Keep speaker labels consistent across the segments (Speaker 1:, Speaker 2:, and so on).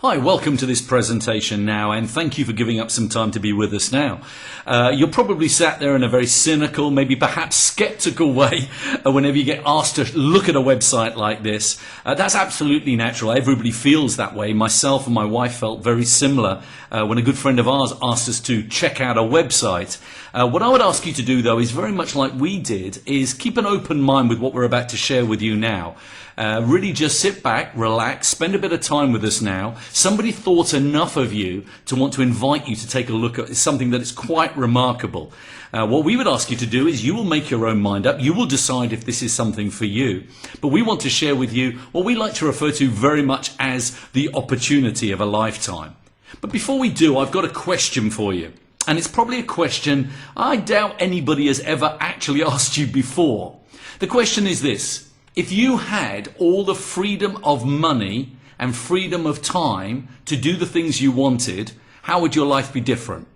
Speaker 1: Hi, welcome to this presentation now, and thank you for giving up some time to be with us now. You're probably sat there in a very cynical, maybe perhaps skeptical way whenever you get asked to look at a website like this. That's absolutely natural. Everybody feels that way. Myself and my wife felt very similar when a good friend of ours asked us to check out a website. What I would ask you to do, though, is very much like we did, is keep an open mind with what we're about to share with you now. Really just sit back, relax, spend a bit of time with us now. Somebody thought enough of you to want to invite you to take a look at something that is quite remarkable. What we would ask you to do is you will make your own mind up. You will decide if this is something for you. But we want to share with you what we like to refer to very much as the opportunity of a lifetime. But before we do, I've got a question for you. And it's probably a question I doubt anybody has ever actually asked you before. The question is this. If you had all the freedom of money and freedom of time to do the things you wanted, how would your life be different?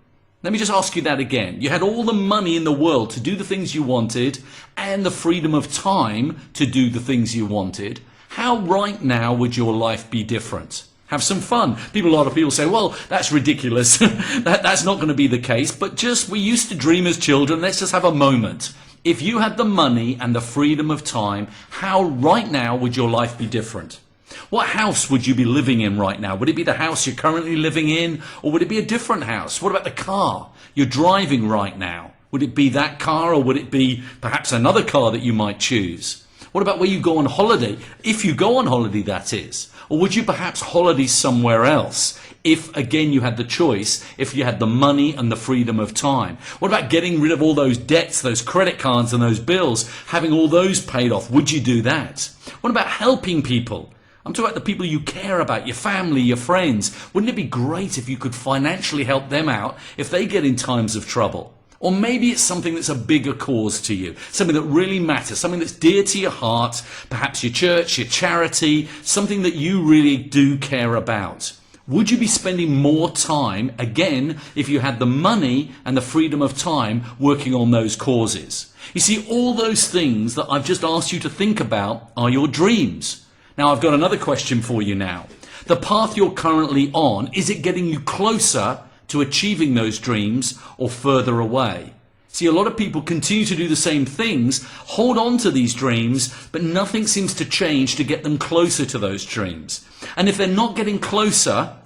Speaker 1: Let me just ask you that again. You had all the money in the world to do the things you wanted and the freedom of time to do the things you wanted. How right now would your life be different? Have some fun. A lot of people say, well, that's ridiculous. That's not going to be the case. But we used to dream as children. Let's just have a moment. If you had the money and the freedom of time, how right now would your life be different? What house would you be living in right now? Would it be the house you're currently living in, or would it be a different house? What about the car you're driving right now? Would it be that car, or would it be perhaps another car that you might choose? What about where you go on holiday? If you go on holiday, that is. Or would you perhaps holiday somewhere else? If, again, you had the choice, if you had the money and the freedom of time. What about getting rid of all those debts, those credit cards and those bills, having all those paid off? Would you do that? What about helping people? I'm talking about the people you care about, your family, your friends. Wouldn't it be great if you could financially help them out if they get in times of trouble? Or maybe it's something that's a bigger cause to you, something that really matters, something that's dear to your heart, perhaps your church, your charity, something that you really do care about. Would you be spending more time, again, if you had the money and the freedom of time working on those causes? You see, all those things that I've just asked you to think about are your dreams. Now, I've got another question for you now. The path you're currently on, is it getting you closer to achieving those dreams or further away? See, a lot of people continue to do the same things, hold on to these dreams, but nothing seems to change to get them closer to those dreams. And if they're not getting closer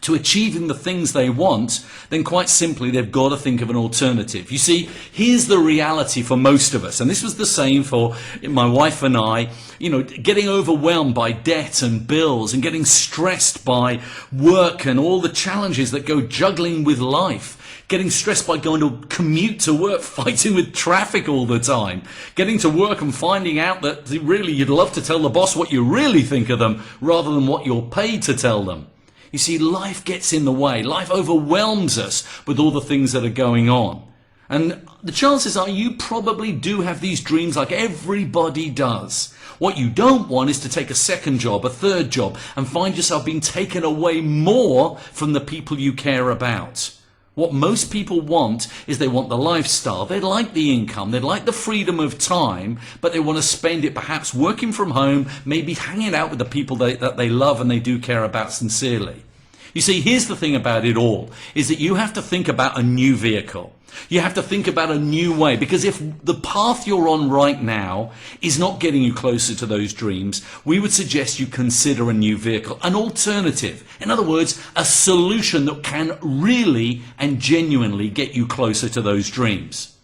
Speaker 1: to achieving the things they want, then quite simply they've got to think of an alternative. You see, here's the reality for most of us, and this was the same for my wife and I, getting overwhelmed by debt and bills and getting stressed by work and all the challenges that go juggling with life. Getting stressed by going to commute to work, fighting with traffic all the time, getting to work and finding out that really you'd love to tell the boss what you really think of them rather than what you're paid to tell them. You see, life gets in the way. Life overwhelms us with all the things that are going on. And the chances are you probably do have these dreams like everybody does. What you don't want is to take a second job, a third job, and find yourself being taken away more from the people you care about. What most people want is they want the lifestyle. They like the income. They like the freedom of time, but they want to spend it perhaps working from home, maybe hanging out with the people that they love and they do care about sincerely. You see, here's the thing about it all, is that you have to think about a new vehicle. You have to think about a new way, because if the path you're on right now is not getting you closer to those dreams, we would suggest you consider a new vehicle, an alternative. In other words, a solution that can really and genuinely get you closer to those dreams.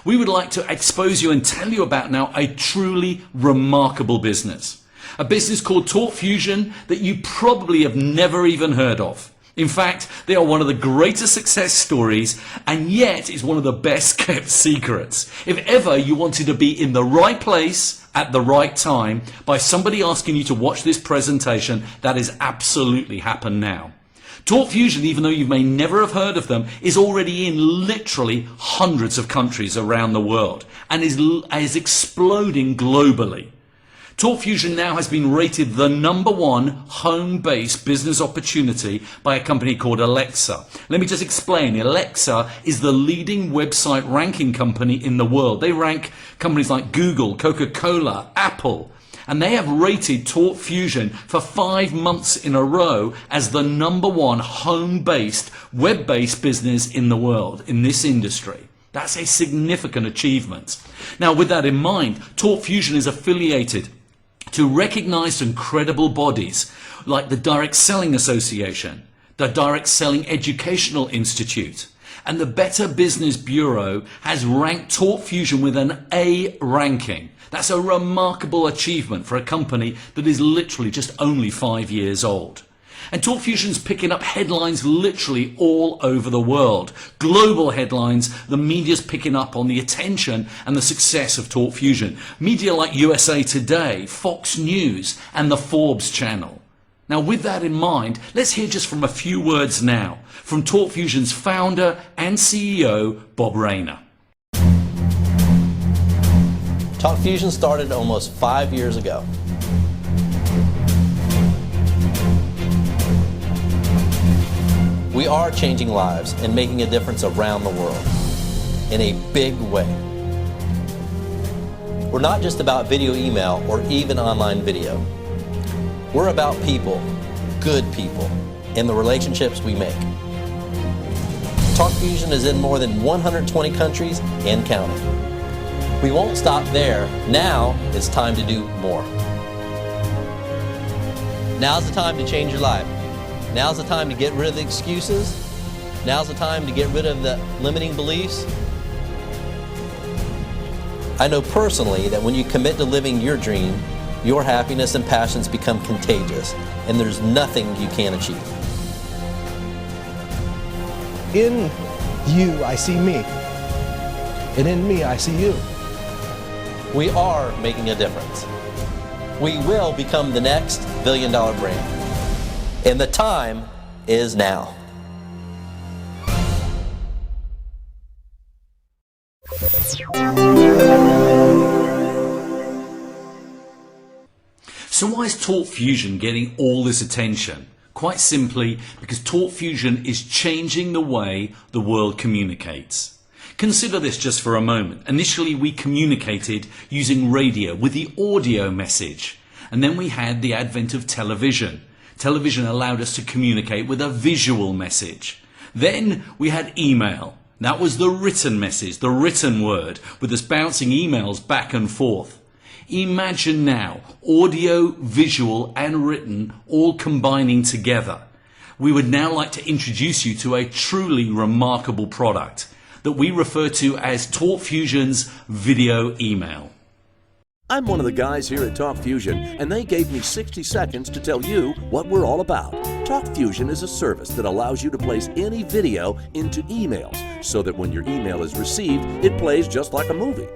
Speaker 1: We would like to expose you and tell you about now a truly remarkable business. A business called Talk Fusion that you probably have never even heard of. In fact, they are one of the greatest success stories, and yet is one of the best kept secrets. If ever you wanted to be in the right place at the right time by somebody asking you to watch this presentation, that has absolutely happened now. Talk Fusion, even though you may never have heard of them, is already in literally hundreds of countries around the world and is exploding globally. Talk Fusion now has been rated the #1 home-based business opportunity by a company called Alexa. Let me just explain. Alexa is the leading website ranking company in the world. They rank companies like Google, Coca-Cola, Apple. And they have rated Talk Fusion for 5 months in a row as the #1 home-based, web-based business in the world, in this industry. That's a significant achievement. Now, with that in mind, Talk Fusion is affiliated to recognized and credible bodies like the Direct Selling Association, the Direct Selling Educational Institute, and the Better Business Bureau has ranked Talk Fusion with an A ranking. That's a remarkable achievement for a company that is literally just only 5 years old. And Talk Fusion's picking up headlines literally all over the world. Global headlines, the media's picking up on the attention and the success of Talk Fusion. Media like USA Today, Fox News, and the Forbes channel. Now, with that in mind, let's hear just from a few words now from Talk Fusion's founder and CEO, Bob Rayner.
Speaker 2: Talk Fusion started almost 5 years ago. We are changing lives and making a difference around the world in a big way. We're not just about video email or even online video. We're about people, good people, and the relationships we make. Talk Fusion is in more than 120 countries and counting. We won't stop there. Now it's time to do more. Now's the time to change your life. Now's the time to get rid of the excuses. Now's the time to get rid of the limiting beliefs. I know personally that when you commit to living your dream, your happiness and passions become contagious, and there's nothing you can't achieve.
Speaker 3: In you, I see me. And in me, I see you.
Speaker 2: We are making a difference. We will become the next billion-dollar brand. And the time is now.
Speaker 1: So why is Talk Fusion getting all this attention? Quite simply, because Talk Fusion is changing the way the world communicates. Consider this just for a moment. Initially, we communicated using radio with the audio message. And then we had the advent of television. Television allowed us to communicate with a visual message. Then we had email. That was the written message, the written word, with us bouncing emails back and forth. Imagine now, audio, visual and written all combining together. We would now like to introduce you to a truly remarkable product that we refer to as Talk Fusion's video email.
Speaker 4: I'm one of the guys here at Talk Fusion, and they gave me 60 seconds to tell you what we're all about. Talk Fusion is a service that allows you to place any video into emails, so that when your email is received, it plays just like a movie.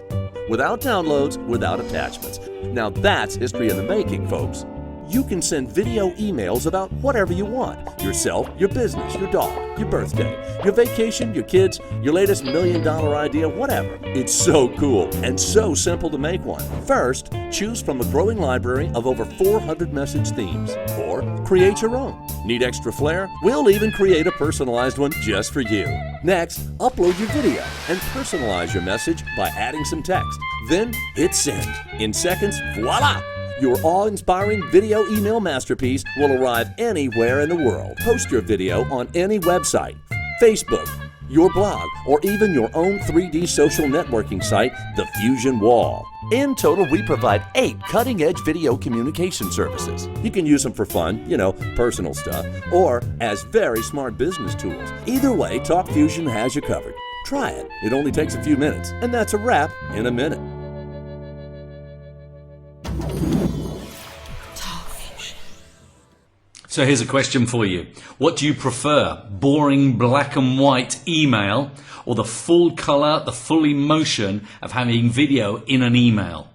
Speaker 4: Without downloads, without attachments. Now that's history in the making, folks. You can send video emails about whatever you want. Yourself, your business, your dog, your birthday, your vacation, your kids, your latest $1 million idea, whatever. It's so cool and so simple to make one. First, choose from a growing library of over 400 message themes, or create your own. Need extra flair? We'll even create a personalized one just for you. Next, upload your video and personalize your message by adding some text. Then hit send. In seconds, voila! Your awe-inspiring video email masterpiece will arrive anywhere in the world. Post your video on any website, Facebook, your blog, or even your own 3D social networking site, The Fusion Wall. In total, we provide 8 cutting-edge video communication services. You can use them for fun, personal stuff, or as very smart business tools. Either way, Talk Fusion has you covered. Try it. It only takes a few minutes, and that's a wrap in a minute.
Speaker 1: So here's a question for you. What do you prefer? Boring black and white email or the full color, the full emotion of having video in an email?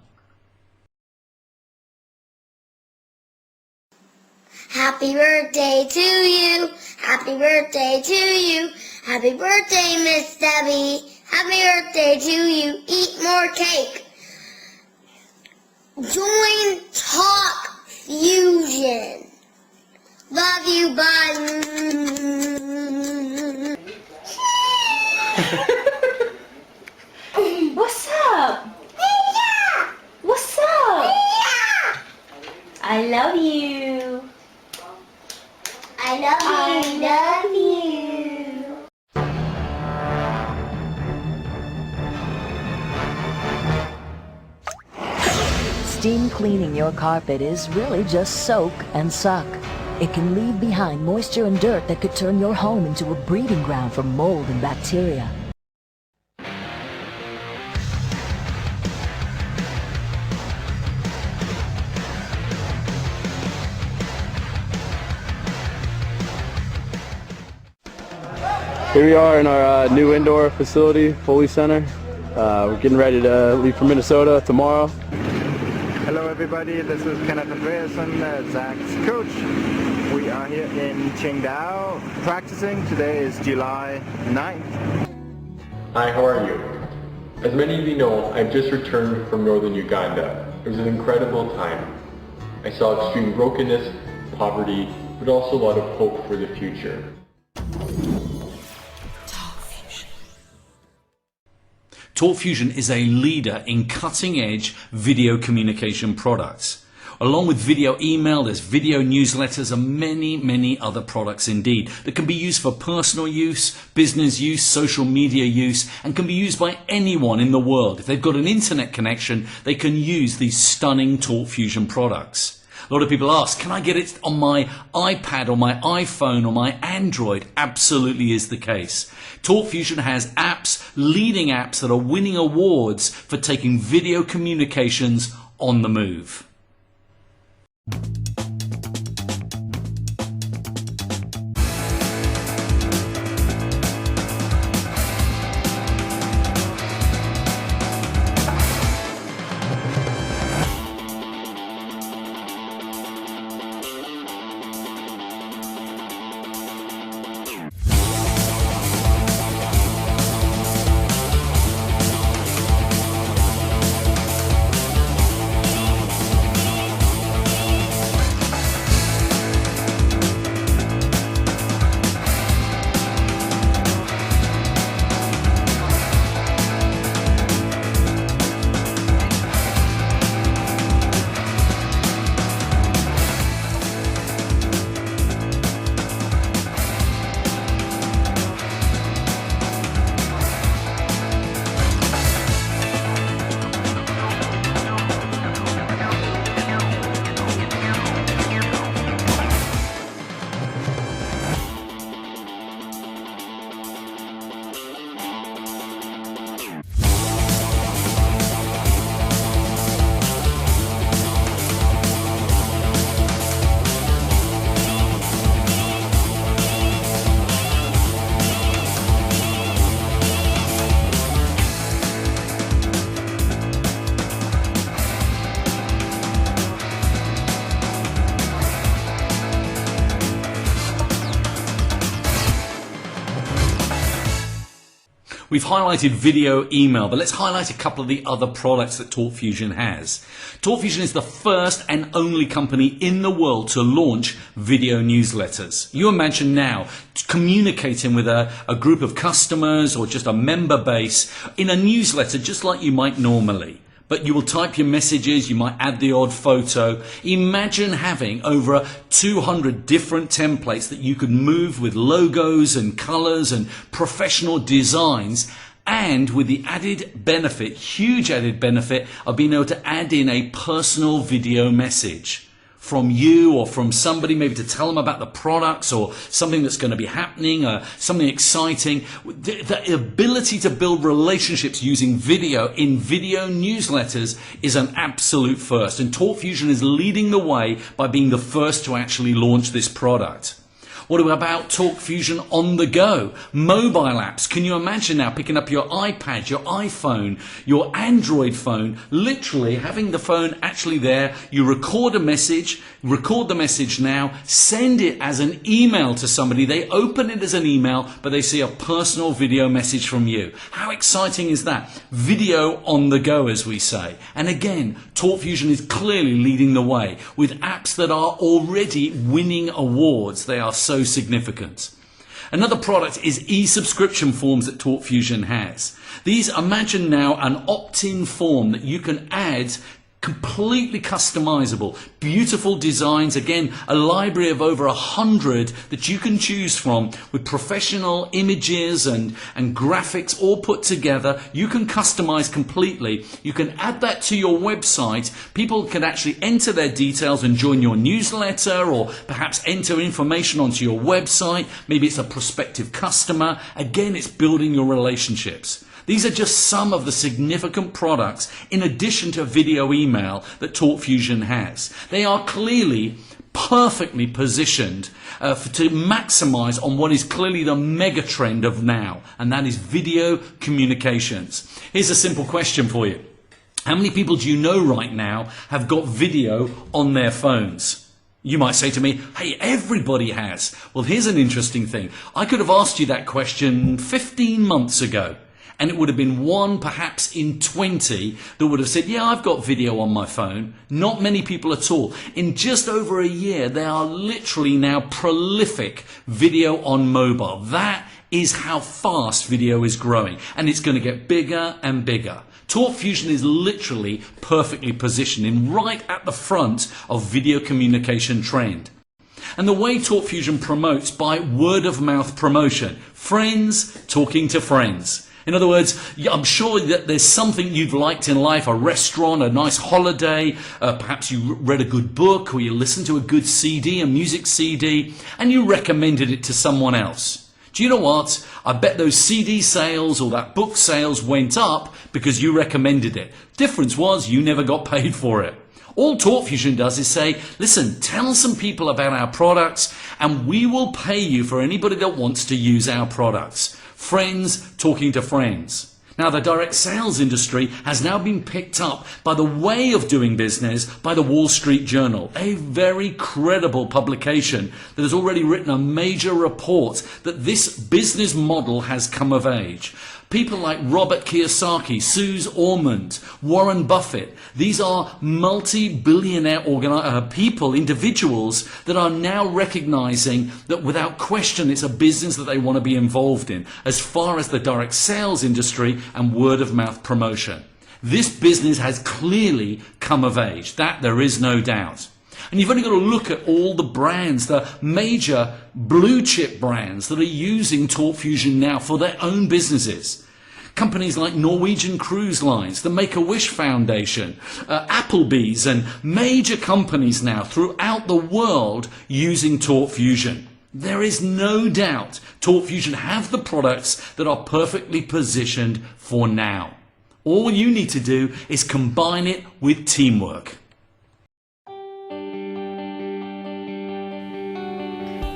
Speaker 5: Happy birthday to you. Happy birthday to you. Happy birthday, Miss Debbie. Happy birthday to you. Eat more cake. Join Talk Fusion. Love you, bye.
Speaker 6: What's up? What's up?
Speaker 5: I love you.
Speaker 6: Steam cleaning your carpet is really just soak and suck. It can leave behind moisture and dirt that could turn your home into a breeding ground for mold and bacteria.
Speaker 7: Here we are in our new indoor facility, Foley Center. We're getting ready to leave for Minnesota tomorrow.
Speaker 8: Hello everybody, this is Kenneth Andreasen, Zach's coach. We are here in Qingdao practicing. Today is July 9th.
Speaker 9: Hi, how are you? As many of you know, I've just returned from northern Uganda. It was an incredible time. I saw extreme brokenness, poverty, but also a lot of hope for the future.
Speaker 1: TalkFusion is a leader in cutting-edge video communication products. Along with video email, there's video newsletters and many other products indeed that can be used for personal use, business use, social media use, and can be used by anyone in the world. If they've got an internet connection, they can use these stunning TalkFusion products. A lot of people ask, can I get it on my iPad or my iPhone or my Android? Absolutely is the case. TalkFusion has apps, leading apps that are winning awards for taking video communications on the move. We've highlighted video email, but let's highlight a couple of the other products that TalkFusion has. TalkFusion is the first and only company in the world to launch video newsletters. You imagine now communicating with a group of customers or just a member base in a newsletter just like you might normally. But you will type your messages, you might add the odd photo. Imagine having over 200 different templates that you could move with logos and colors and professional designs, and with the added benefit, huge added benefit, of being able to add in a personal video message from you or from somebody, maybe to tell them about the products or something that's going to be happening, something exciting. The ability to build relationships using video in video newsletters is an absolute first, and TalkFusion is leading the way by being the first to actually launch this product. What about TalkFusion on the go? Mobile apps. Can you imagine now picking up your iPad, your iPhone, your Android phone, literally having the phone actually there. You record a message, record the message now, send it as an email to somebody. They open it as an email, but they see a personal video message from you. How exciting is that? Video on the go, as we say. And again, TalkFusion is clearly leading the way with apps that are already winning awards. They are so significant. Another product is e-subscription forms that TalkFusion has. These, imagine now, an opt-in form that you can add Completely customizable, beautiful designs. Again, a library of over 100 that you can choose from with professional images and graphics all put together. You can customize completely. You can add that to your website. People can actually enter their details and join your newsletter, or perhaps enter information onto your website. Maybe it's a prospective customer. Again, it's building your relationships. These are just some of the significant products in addition to video email that TalkFusion has. They are clearly perfectly positioned to maximize on what is clearly the mega trend of now, and that is video communications. Here's a simple question for you. How many people do you know right now have got video on their phones? You might say to me, hey, everybody has. Well, here's an interesting thing. I could have asked you that question 15 months ago. And it would have been 1 perhaps in 20 that would have said, yeah, I've got video on my phone. Not many people at all. In just over a year, they are literally now prolific video on mobile. That is how fast video is growing. And it's going to get bigger and bigger. TalkFusion is literally perfectly positioned in right at the front of video communication trend. And the way TalkFusion promotes, by word of mouth promotion. Friends talking to friends. In other words, I'm sure that there's something you've liked in life, a restaurant, a nice holiday, perhaps you read a good book, or you listened to a good CD, a music CD, and you recommended it to someone else. Do you know what? I bet those CD sales or that book sales went up because you recommended it. Difference was you never got paid for it. All TalkFusion does is say, listen, tell some people about our products and we will pay you for anybody that wants to use our products. Friends talking to friends. Now, the direct sales industry has now been picked up by the way of doing business by the Wall Street Journal, a very credible publication that has already written a major report that this business model has come of age. People like Robert Kiyosaki, Suze Orman, Warren Buffett, these are multi-billionaire people, individuals that are now recognizing that without question it's a business that they want to be involved in as far as the direct sales industry and word of mouth promotion. This business has clearly come of age, that there is no doubt. And you've only got to look at all the brands, the major blue chip brands that are using TalkFusion now for their own businesses. Companies like Norwegian Cruise Lines, the Make-A-Wish Foundation, Applebee's, and major companies now throughout the world using TalkFusion. There is no doubt TalkFusion have the products that are perfectly positioned for now. All you need to do is combine it with teamwork.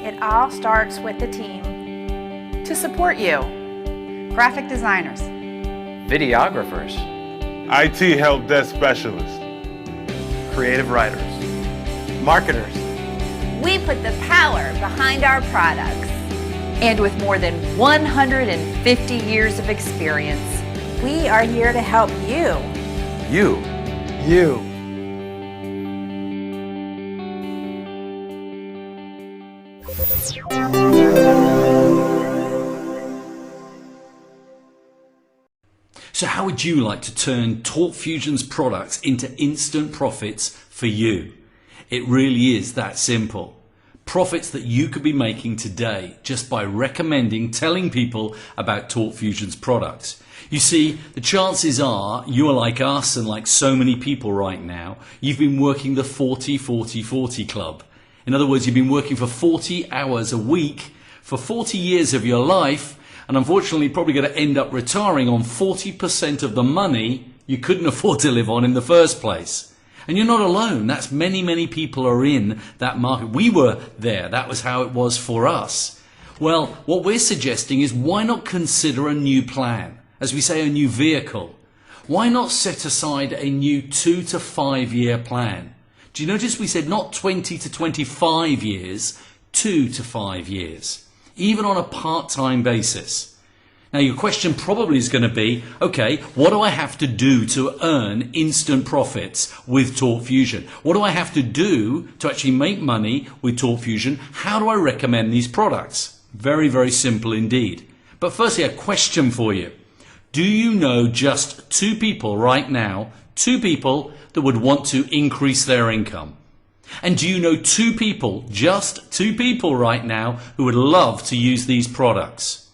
Speaker 10: It all starts with the team. To support you, graphic designers,
Speaker 11: videographers,
Speaker 12: IT help desk specialists,
Speaker 11: creative writers, marketers.
Speaker 13: We put the power behind our products.
Speaker 10: And with more than 150 years of experience,
Speaker 13: we are here to help you.
Speaker 11: You.
Speaker 1: So how would you like to turn TalkFusion's products into instant profits for you? It really is that simple. Profits that you could be making today just by recommending, telling people about TalkFusion's products. You see, the chances are you are like us and like so many people right now. You've been working the 40-40-40 club. In other words, you've been working for 40 hours a week for 40 years of your life, and unfortunately probably going to end up retiring on 40% of the money you couldn't afford to live on in the first place. And you're not alone. That's many people are in that market. We were there. That was how it was for us. Well, what we're suggesting is why not consider a new plan? As we say, a new vehicle. Why not set aside a new 2 to 5 year plan? Do you notice we said not 20 to 25 years, 2 to 5 years, even on a part-time basis? Now your question probably is going to be, okay, what do I have to do to earn instant profits with TalkFusion? What do I have to do to actually make money with TalkFusion? How do I recommend these products? Very simple indeed. But firstly, a question for you. Do you know just 2 people right now, 2 people that would want to increase their income? And do you know 2 people, just 2 people right now, who would love to use these products?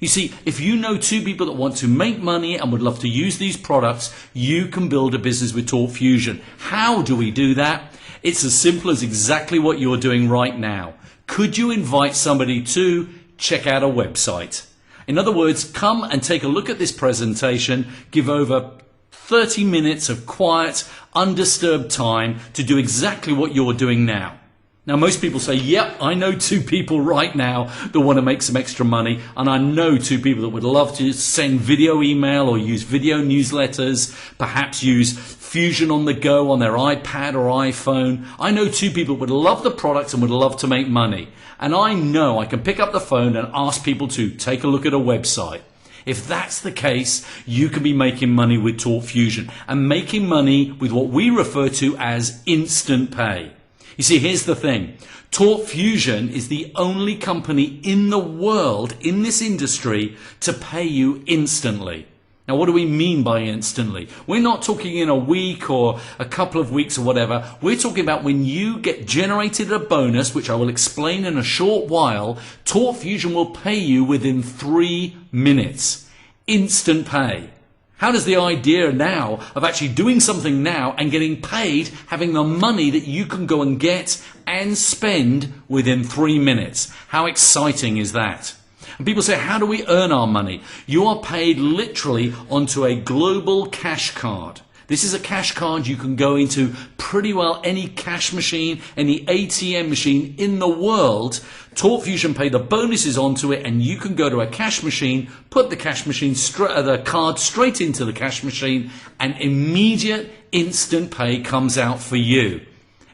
Speaker 1: You see, if you know 2 people that want to make money and would love to use these products, you can build a business with Talk Fusion. How do we do that? It's as simple as exactly what you're doing right now. Could you invite somebody to check out a website? In other words, come and take a look at this presentation, give over 30 minutes of quiet, undisturbed time to do exactly what you're doing now. Now, most people say, yep, I know 2 people right now that want to make some extra money, and I know 2 people that would love to send video email or use video newsletters, perhaps use Fusion on the go on their iPad or iPhone. I know 2 people would love the products and would love to make money. And I know I can pick up the phone and ask people to take a look at a website. If that's the case, you can be making money with Talk Fusion and making money with what we refer to as instant pay. You see, here's the thing. Talk Fusion is the only company in the world in this industry to pay you instantly. Now, what do we mean by instantly? We're not talking in a week or a couple of weeks or whatever. We're talking about when you get generated a bonus, which I will explain in a short while, Talk Fusion will pay you within 3 minutes. Instant pay. How does the idea now of actually doing something now and getting paid, having the money that you can go and get and spend within 3 minutes? How exciting is that? And people say, how do we earn our money? You are paid literally onto a global cash card. This is a cash card you can go into pretty well any cash machine, any ATM machine in the world. Talk Fusion pay the bonuses onto it, and you can go to a cash machine, put the the card straight into the cash machine, and immediate instant pay comes out for you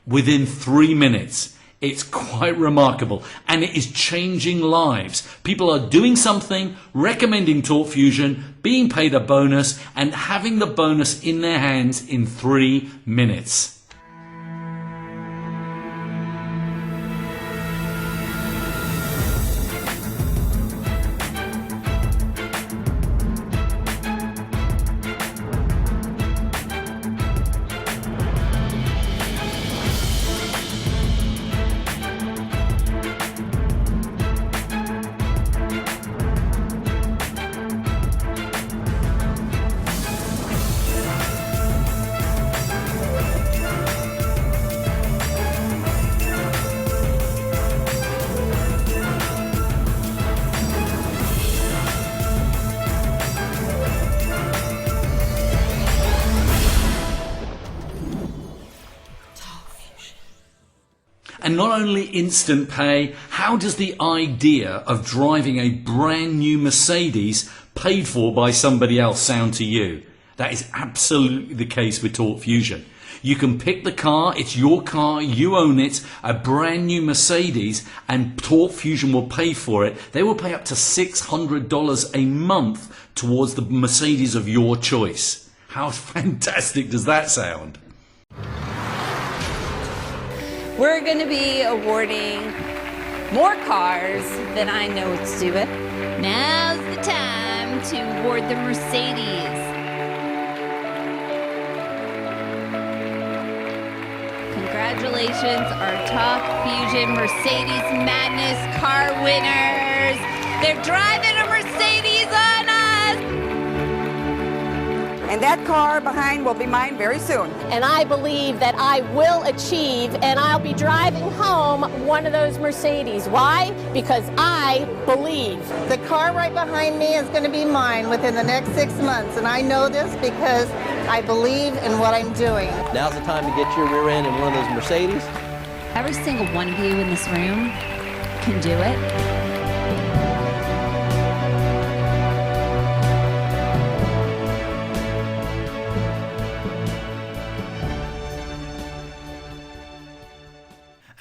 Speaker 1: within 3 minutes. It's quite remarkable, and it is changing lives. People are doing something, recommending Talk Fusion, being paid a bonus, and having the bonus in their hands in 3 minutes. And not only instant pay, how does the idea of driving a brand new Mercedes paid for by somebody else sound to you? That is absolutely the case with Talk Fusion. You can pick the car, it's your car, you own it, a brand new Mercedes, and Talk Fusion will pay for it. They will pay up to $600 a month towards the Mercedes of your choice. How fantastic does that sound?
Speaker 13: We're going to be awarding more cars than I know what to do with. Now's the time to award the Mercedes. Congratulations, our Talk Fusion Mercedes Madness car winners. They're driving a Mercedes on us.
Speaker 14: And that car behind will be mine very soon.
Speaker 15: And I believe that I will achieve, and I'll be driving home one of those Mercedes. Why? Because I believe.
Speaker 14: The car right behind me is going to be mine within the next 6 months, and I know this because I believe in what I'm doing.
Speaker 2: Now's the time to get your rear end in one of those Mercedes.
Speaker 13: Every single one of you in this room can do it.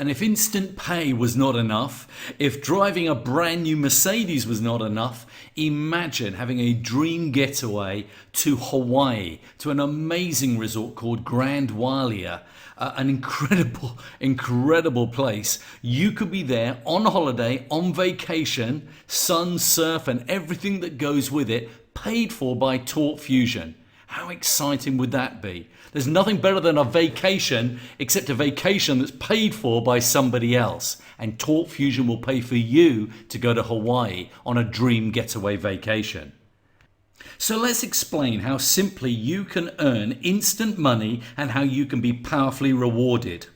Speaker 1: And if instant pay was not enough, if driving a brand new Mercedes was not enough, imagine having a dream getaway to Hawaii, to an amazing resort called Grand Wailea, an incredible place. You could be there on holiday, on vacation, sun, surf, and everything that goes with it, paid for by Torque Fusion. How exciting would that be? There's nothing better than a vacation, except a vacation that's paid for by somebody else. And Torque Fusion will pay for you to go to Hawaii on a dream getaway vacation. So let's explain how simply you can earn instant money and how you can be powerfully rewarded.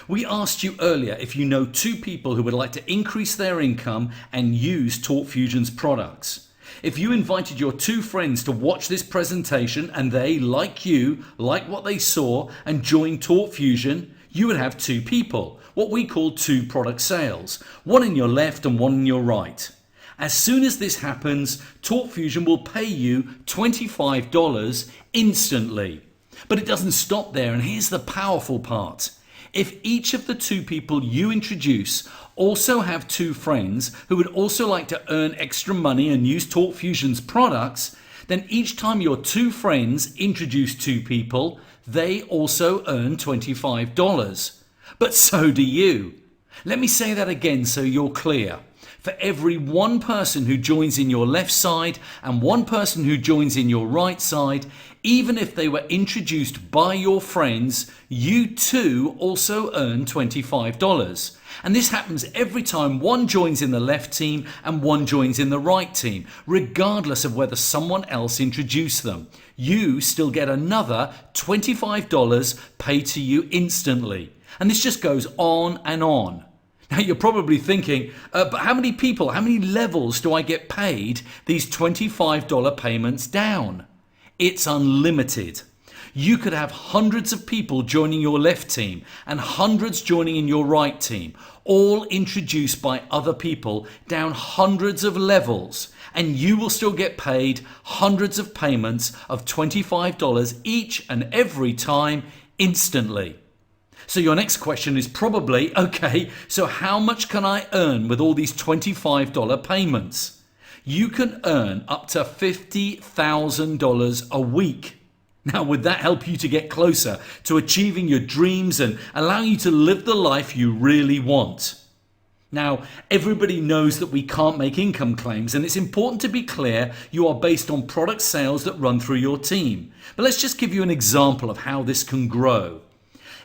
Speaker 1: We asked you earlier if you know 2 people who would like to increase their income and use Torque Fusion's products. If you invited your 2 friends to watch this presentation and they, like you, like what they saw and joined Torque Fusion, you would have 2 people, what we call 2 product sales, one in your left and one in your right. As soon as this happens, Torque Fusion will pay you $25 instantly. But it doesn't stop there, and here's the powerful part. If each of the 2 people you introduce also have 2 friends who would also like to earn extra money and use Torque Fusion's products, then each time your 2 friends introduce 2 people, they also earn $25. But so do you. Let me say that again so you're clear. For every 1 person who joins in your left side and 1 person who joins in your right side, even if they were introduced by your friends, you too also earn $25. And this happens every time 1 joins in the left team and 1 joins in the right team, regardless of whether someone else introduced them. You still get another $25 paid to you instantly. And this just goes on and on. Now you're probably thinking, but how many people, how many levels do I get paid these $25 payments down? It's unlimited. You could have hundreds of people joining your left team and hundreds joining in your right team, all introduced by other people down hundreds of levels, and you will still get paid hundreds of payments of $25 each and every time instantly. So your next question is probably, okay, so how much can I earn with all these $25 payments? You can earn up to $50,000 a week. Now, would that help you to get closer to achieving your dreams and allow you to live the life you really want? Now, everybody knows that we can't make income claims, and it's important to be clear you are based on product sales that run through your team. But let's just give you an example of how this can grow.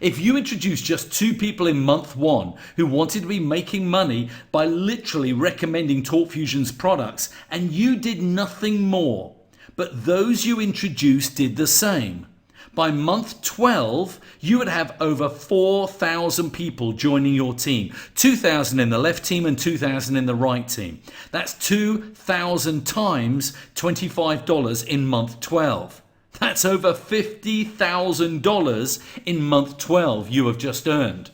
Speaker 1: If you introduce just 2 people in month 1 who wanted to be making money by literally recommending Torque Fusion's products, and you did nothing more, but those you introduced did the same, by month 12, you would have over 4,000 people joining your team. 2,000 in the left team and 2,000 in the right team. That's 2,000 times $25 in month 12. That's over $50,000 in month 12 you have just earned.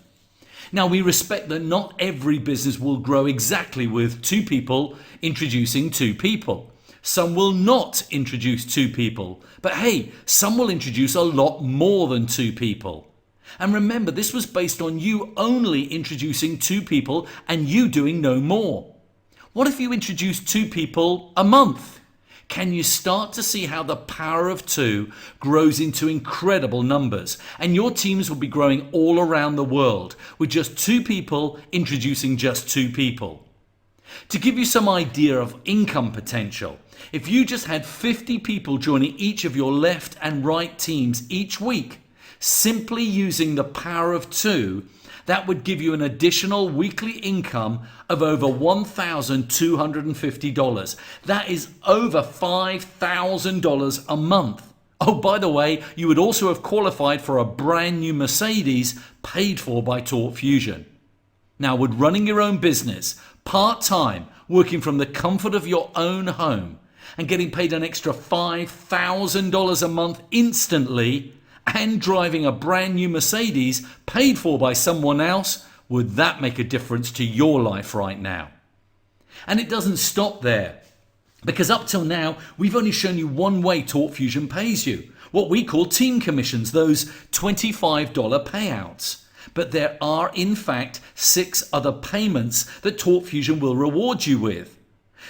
Speaker 1: Now, we respect that not every business will grow exactly with 2 people introducing 2 people. Some will not introduce 2 people, but hey, some will introduce a lot more than 2 people. And remember, this was based on you only introducing 2 people and you doing no more. What if you introduce 2 people a month? Can you start to see how the power of 2 grows into incredible numbers? And your teams will be growing all around the world with just 2 people introducing just 2 people. To give you some idea of income potential, if you just had 50 people joining each of your left and right teams each week, simply using the power of 2, that would give you an additional weekly income of over $1,250. That is over $5,000 a month. Oh, by the way, you would also have qualified for a brand new Mercedes paid for by Torque Fusion. Now, would running your own business, part-time, working from the comfort of your own home, and getting paid an extra $5,000 a month instantly, and driving a brand new Mercedes paid for by someone else, would that make a difference to your life right now? And it doesn't stop there, because up till now we've only shown you one way Torque Fusion pays you, what we call team commissions, those $25 payouts. But there are in fact 6 other payments that Torque Fusion will reward you with.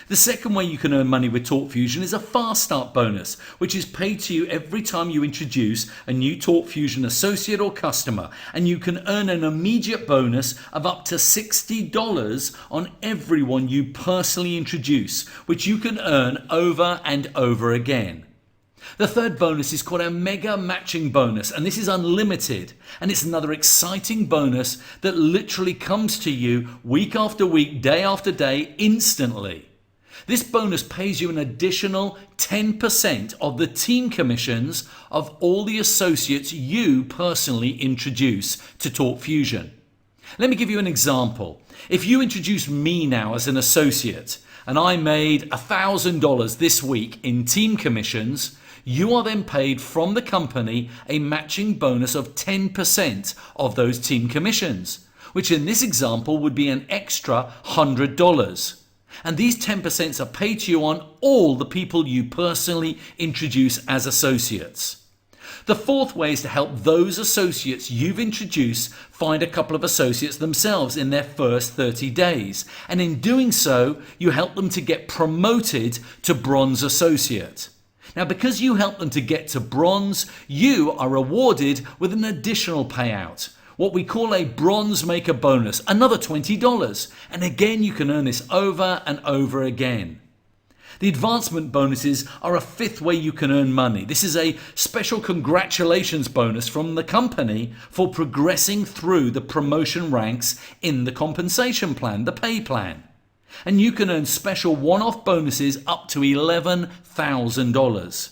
Speaker 1: The second way you can earn money with Talk Fusion is a Fast Start bonus, which is paid to you every time you introduce a new Talk Fusion associate or customer, and you can earn an immediate bonus of up to $60 on everyone you personally introduce, which you can earn over and over again. The third bonus is called a Mega Matching Bonus, and this is unlimited, and it's another exciting bonus that literally comes to you week after week, day after day, instantly. This bonus pays you an additional 10% of the team commissions of all the associates you personally introduce to Talk Fusion. Let me give you an example. If you introduce me now as an associate and I made $1,000 this week in team commissions, you are then paid from the company a matching bonus of 10% of those team commissions, which in this example would be an extra $100. And these 10% are paid to you on all the people you personally introduce as associates. The fourth way is to help those associates you've introduced find a couple of associates themselves in their first 30 days. And in doing so, you help them to get promoted to Bronze Associate. Now, because you help them to get to Bronze, you are rewarded with an additional payout, what we call a Bronze Maker bonus, another $20. And again, you can earn this over and over again. The advancement bonuses are a fifth way you can earn money. This is a special congratulations bonus from the company for progressing through the promotion ranks in the compensation plan, the pay plan. And you can earn special one-off bonuses up to $11,000.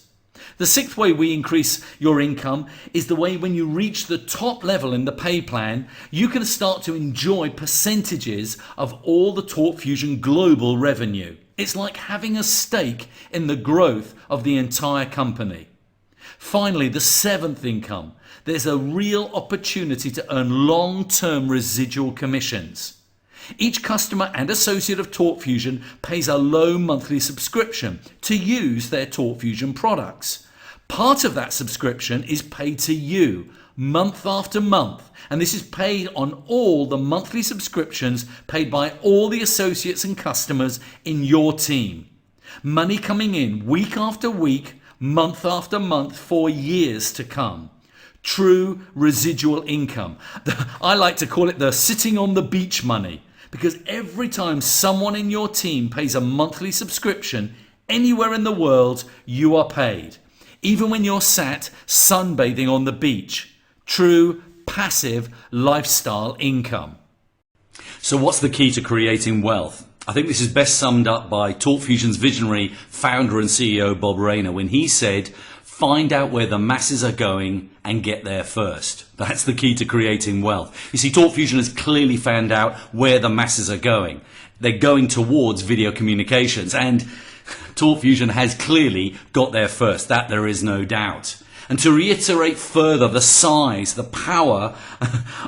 Speaker 1: The sixth way we increase your income is the way when you reach the top level in the pay plan, you can start to enjoy percentages of all the Talk Fusion global revenue. It's like having a stake in the growth of the entire company. Finally, the seventh income. There's a real opportunity to earn long-term residual commissions. Each customer and associate of Talk Fusion pays a low monthly subscription to use their Talk Fusion products. Part of that subscription is paid to you month after month, and this is paid on all the monthly subscriptions paid by all the associates and customers in your team. Money coming in week after week, month after month for years to come. True residual income. I like to call it the sitting on the beach money, because every time someone in your team pays a monthly subscription anywhere in the world, you are paid. Even when you're sat sunbathing on the beach. True passive lifestyle income. So what's the key to creating wealth? I think this is best summed up by Talk Fusion's visionary founder and CEO Bob Rayner when he said, find out where the masses are going and get there first. That's the key to creating wealth. You see, Talk Fusion has clearly found out where the masses are going. They're going towards video communications, and Talk Fusion has clearly got there first. That there is no doubt. And to reiterate further the size, the power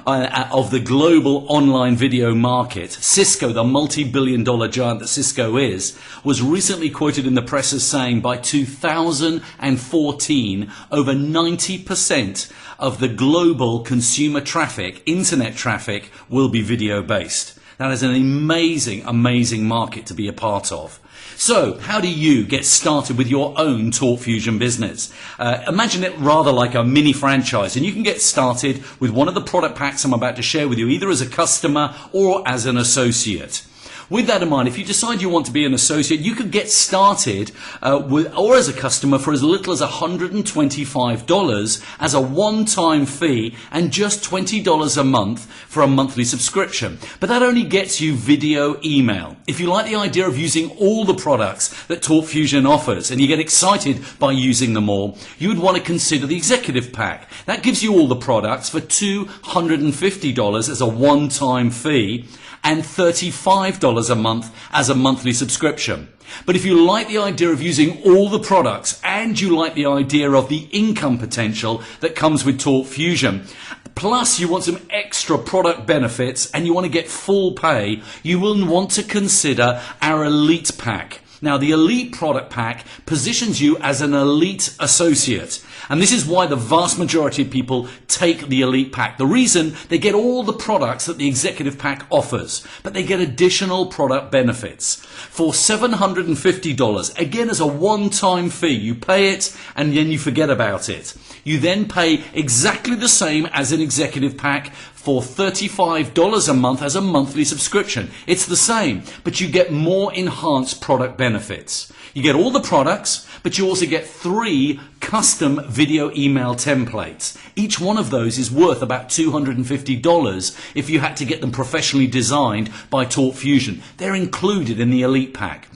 Speaker 1: of the global online video market, Cisco, the multi-billion-dollar giant that Cisco is, was recently quoted in the press as saying by 2014, over 90% of the global consumer traffic, internet traffic, will be video-based. That is an amazing, amazing market to be a part of. So, how do you get started with your own Talk Fusion business? Imagine it rather like a mini franchise, and you can get started with one of the product packs I'm about to share with you, either as a customer or as an associate. With that in mind, if you decide you want to be an associate, you could get started or as a customer for as little as $125 as a one-time fee and just $20 a month for a monthly subscription. But that only gets you video email. If you like the idea of using all the products that Talk Fusion offers and you get excited by using them all, you would want to consider the executive pack. That gives you all the products for $250 as a one-time fee and $35 a month as a monthly subscription. But if you like the idea of using all the products and you like the idea of the income potential that comes with Talk Fusion, plus you want some extra product benefits and you want to get full pay, you will want to consider our Elite Pack. Now, the Elite Product Pack positions you as an elite associate. And this is why the vast majority of people take the Elite Pack. The reason, they get all the products that the Executive Pack offers, but they get additional product benefits. For $750, again as a one-time fee, you pay it and then you forget about it. You then pay exactly the same as an Executive Pack for $35 a month as a monthly subscription. It's the same, but you get more enhanced product benefits. You get all the products, but you also get 3 custom video email templates. Each one of those is worth about $250 if you had to get them professionally designed by TalkFusion. They're included in the Elite Pack.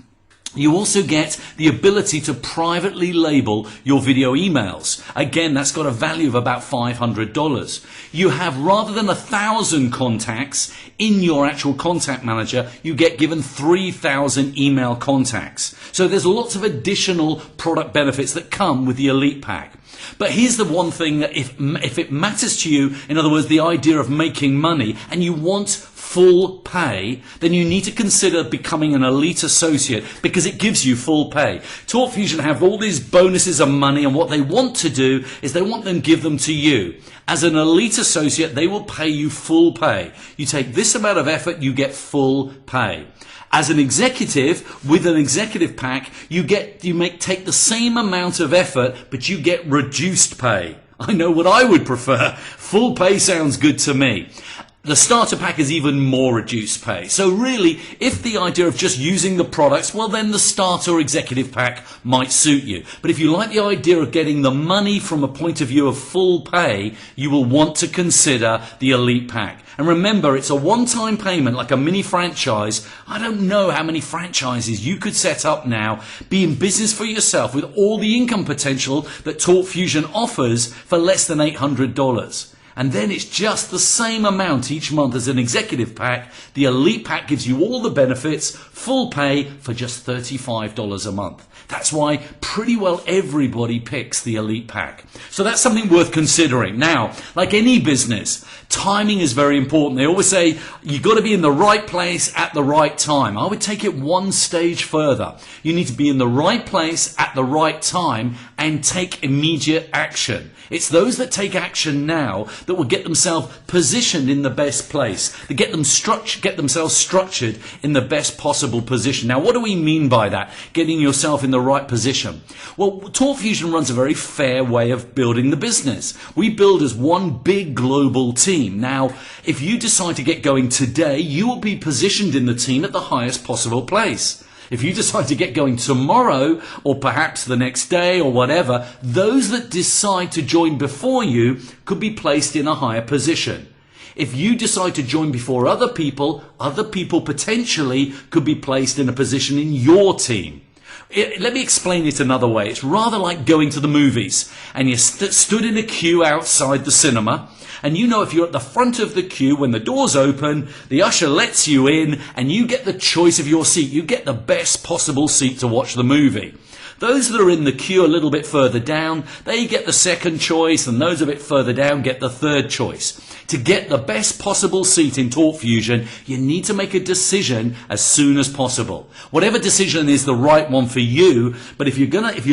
Speaker 1: You also get the ability to privately label your video emails. Again, that's got a value of about $500. You have, rather than 1,000 contacts in your actual contact manager, you get given 3,000 email contacts. So there's lots of additional product benefits that come with the Elite Pack. But here's the one thing that if it matters to you, in other words, the idea of making money, and you want full pay, then you need to consider becoming an elite associate because it gives you full pay. TalkFusion have all these bonuses and money, and what they want to do is they want them to give them to you. As an elite associate, they will pay you full pay. You take this amount of effort, you get full pay. As an executive, with an Executive Pack, you take the same amount of effort, but you get reduced pay. I know what I would prefer. Full pay sounds good to me. The starter pack is even more reduced pay. So really, if the idea of just using the products, well then the starter or Executive Pack might suit you. But if you like the idea of getting the money from a point of view of full pay, you will want to consider the Elite Pack. And remember, it's a one-time payment, like a mini franchise. I don't know how many franchises you could set up now, be in business for yourself with all the income potential that TalkFusion offers for less than $800. And then it's just the same amount each month as an Executive Pack. The Elite Pack gives you all the benefits, full pay for just $35 a month. That's why pretty well everybody picks the Elite Pack. So that's something worth considering. Now, like any business, timing is very important. They always say you've got to be in the right place at the right time. I would take it one stage further. You need to be in the right place at the right time and take immediate action. It's those that take action now that will get themselves positioned in the best place, that get themselves structured in the best possible position. Now, what do we mean by that? Getting yourself in the right position. Well, TalkFusion runs a very fair way of building the business. We build as one big global team. Now, if you decide to get going today, you will be positioned in the team at the highest possible place. If you decide to get going tomorrow, or perhaps the next day or whatever, those that decide to join before you could be placed in a higher position. If you decide to join before other people potentially could be placed in a position in your team. Let me explain it another way. It's rather like going to the movies and you stood in a queue outside the cinema, and you know if you're at the front of the queue, when the doors open, the usher lets you in and you get the choice of your seat. You get the best possible seat to watch the movie. Those that are in the queue a little bit further down, they get the second choice, and those a bit further down get the third choice. To get the best possible seat in TalkFusion, you need to make a decision as soon as possible. Whatever decision is the right one for you, but if you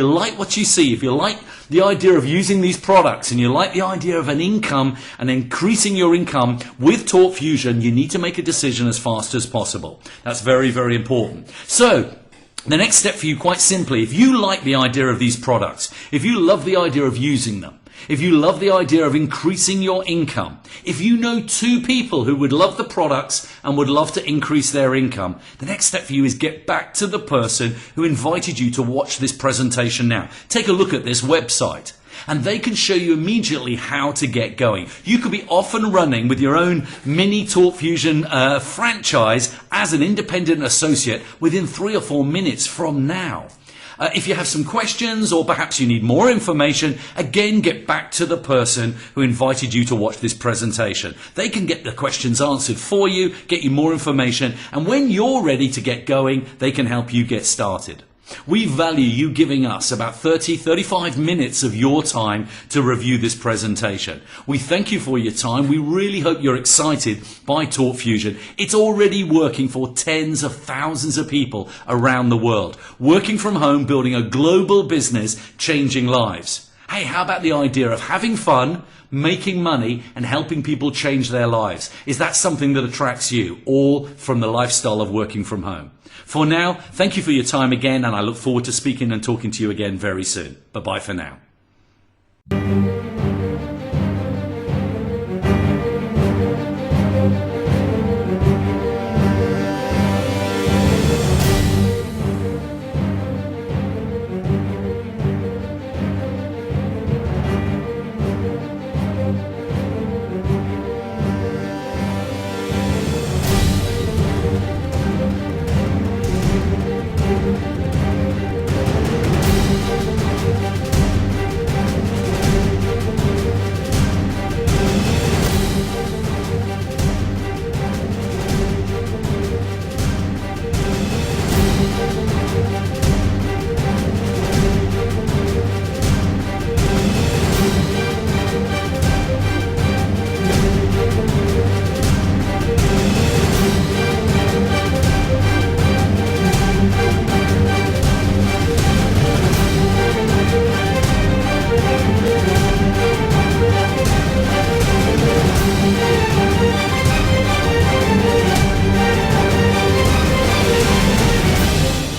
Speaker 1: like what you see, if you like the idea of using these products, and you like the idea of an income and increasing your income with TalkFusion, you need to make a decision as fast as possible. That's very, very important. So, the next step for you, quite simply, if you like the idea of these products, if you love the idea of using them, if you love the idea of increasing your income, if you know 2 people who would love the products and would love to increase their income, the next step for you is get back to the person who invited you to watch this presentation now. Take a look at this website, and they can show you immediately how to get going. You could be off and running with your own mini TalkFusion franchise as an independent associate within 3 or 4 minutes from now. If you have some questions, or perhaps you need more information, again, get back to the person who invited you to watch this presentation. They can get the questions answered for you, get you more information, and when you're ready to get going, they can help you get started. We value you giving us about 35 minutes of your time to review this presentation. We thank you for your time. We really hope you're excited by Talk Fusion. It's already working for tens of thousands of people around the world, working from home, building a global business, changing lives. Hey, how about the idea of having fun, making money, and helping people change their lives? Is that something that attracts you, all from the lifestyle of working from home? For now, thank you for your time again, and I look forward to speaking and talking to you again very soon. Bye-bye for now.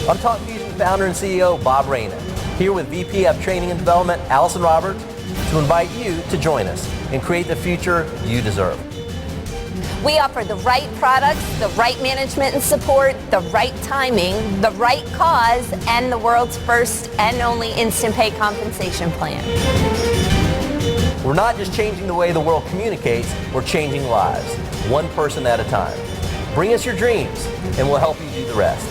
Speaker 2: I'm Talk Fusion founder and CEO Bob Reyna, here with VP of Training and Development Allison Roberts, to invite you to join us and create the future you deserve.
Speaker 13: We offer the right products, the right management and support, the right timing, the right cause, and the world's first and only instant pay compensation plan.
Speaker 2: We're not just changing the way the world communicates, we're changing lives, one person at a time. Bring us your dreams, and we'll help you do the rest.